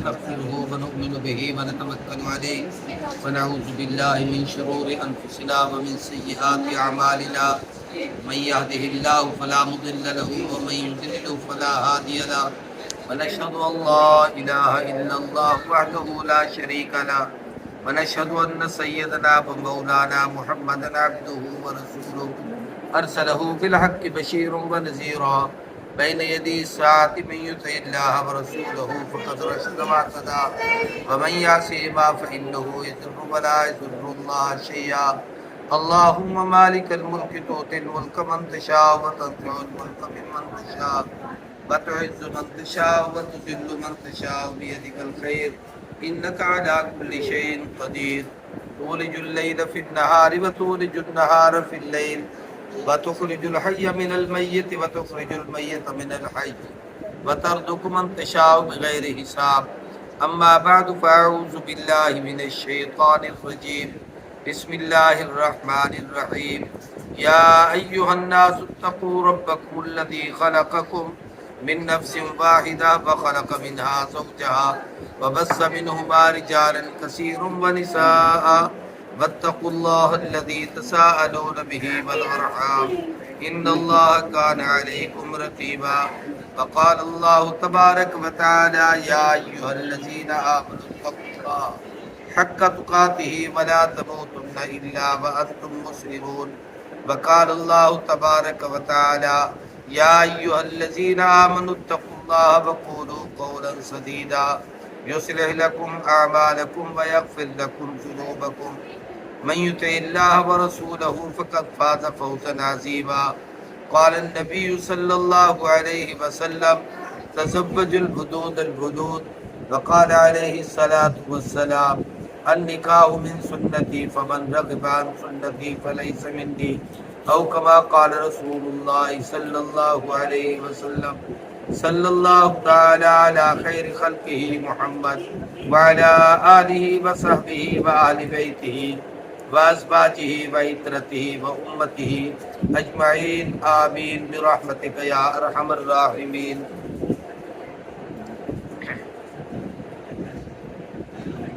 ونستغفره ونؤمن به ونتوكل عليه ونعوذ بالله من شرور أنفسنا ومن سيئات أعمالنا من يهده الله فلا مضل له ومن يضلل فلا هادي له ونشهد أن لا إله إلا الله وحده لا شريك له ونشهد أن سيدنا ومولانا محمدا عبده ورسوله أرسله بالحق بشيرا ونذيرا بين يدي الساعة من يطع الله ورسوله فقد رشد واهتدى ومن يعصهما فإنه يضر ولا يضر الله شيئا اللهم مالك الملك تؤتي الملك من تشاء وتنزع الملك ممن تشاء وتعز من تشاء وتذل من تشاء بيدك الخير إنك على كل شيء قدير تولج الليل في النهار وتولج النهار في الليل وتخرج الحي من الميت وتخرج الميت من الحي وترزق من تشاء بغير حساب أما بعد فأعوذ بالله من الشيطان الرجيم بسم الله الرحمن الرحيم يا أيها الناس اتقوا ربكم الذي خلقكم من نفس واحدة وخلق منها زوجها وبث منهما رجالا كثيرا ونساء واتقوا الله الذي تساءلون به والأرحام إن الله كان عليكم رقيبا وقال الله تبارك وتعالى يا أيها الذين آمنوا اتقوا الله حق تقاته ولا تموتن إلا وأنتم مسلمون وقال الله تبارك وتعالى يا أيها الذين آمنوا اتقوا الله وقولوا قولا سديدا يصلح لكم أعمالكم ويغفر لكم ذنوبكم من يطع الله ورسوله فقد فاز فوزا عظيما قال النبي صلى الله عليه وسلم تزوجوا البدود البدود وقال عليه الصلاة والسلام النكاح من سنتي فمن رغب عن سنتي فليس مني أو كما قال رسول الله صلى الله عليه وسلم صلى الله تعالى على خير خلقه محمد وعلى آله وصحبه وآل بيته وأزواجه وعترته وأمته أجمعين آمين برحمتك يا أرحم الراحمين.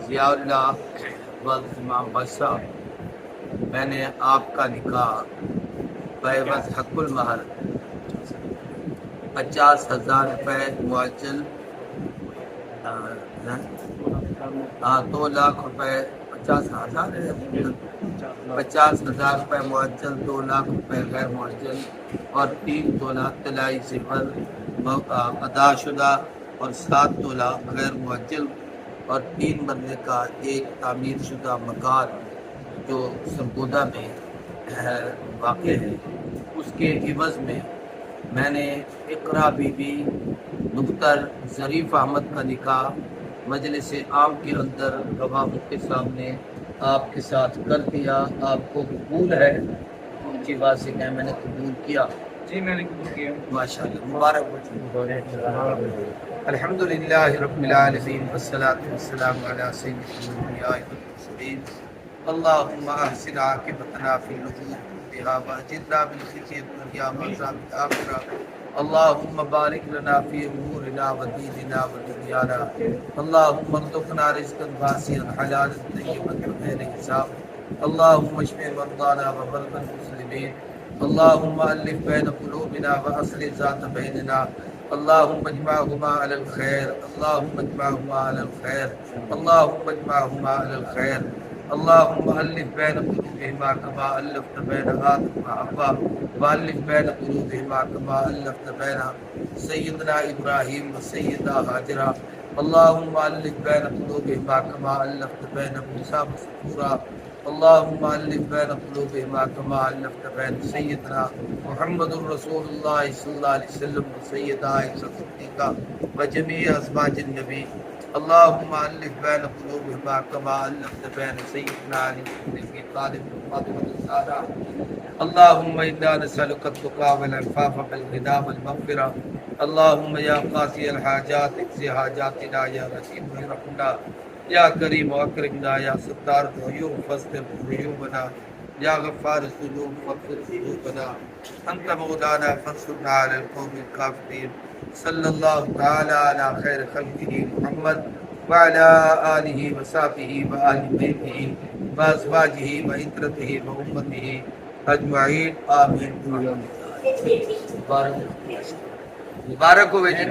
ضیاء اللہ امام بادشاہ، میں نے آپ کا نکاح بعوض حق المہر 50,000 روپے معجل 2 لاکھ روپے 50,000 روپے معجل 2 لاکھ روپے غیر معجل اور 3 تولہ طلائی زیور ادا شدہ اور 7 تولہ غیر معجل اور 3 مرلے کا ایک تعمیر شدہ مکان جو سرگودا میں واقع ہے، اس کے عوض میں میں نے اقرا بی بی دختر ظریف احمد کا نکاح مجلس عام کے اندر گواہوں کے سامنے آپ کے ساتھ کر دیا. آپ کو قبول ہے؟ اونچی بات سے کہیں میں نے قبول کیا. جی میں نے قبول کیا. ماشاءاللہ، مبارک ہو. الحمدللہ رب العالمین والصلاة والسلام علی سید الانبیاء والمرسلین. اللہم احسن عاقبتنا فی الامور كلها واجرنا من خزي الدنيا وعذاب الآخرة. اللهم بارك لنا في امورنا وديننا ودنيانا. اللهم ارزقنا رزقا واسعا حلالا طيبا بغير حساب. اللهم اشف مرضانا ومرضى المسلمين. اللهم الف بين قلوبنا واصلح ذات بيننا. اللهم اجمعهما على الخير. اللهم اجمعهما على الخير. اللهم اجمعهما على الخير. اللهم الف بين قلوبهما كما الفت بين آدم وحواء والف بين قلوبهما كما الفت بين سيدنا ابراهيم وسيدة هاجرة. اللهم الف بين قلوبهما كما الفت بين موسى وسطورا. اللهم الف بين قلوبهما كما الفت بين سيدنا محمد رسول الله صلى الله عليه وسلم وسيدة عائشة الصديقة وجميع ازواج النبي. اللهم الف بين قلوبهما كما الفت بين سيدنا علي بن ابي طالب وفاطمة الزهراء. اللهم انا نسألك التقى والعفاف والغنى والمغفرة. اللهم يا قاضي الحاجات اقضي حاجاتنا يا رحيم ارحمنا يا كريم واكرمنا يا ستار العيوب فاستر عيوبنا يا غفار الذنوب واغفر ذنوبنا. انت مولانا فانصرنا على القوم الكافرين. صلی اللہ تعالی علی خیر خلقہ محمد وعلى آله وصحبه وآل بيته وأزواجه وعترته وأمته أجمعين آمين. مبارک ہو بیٹی.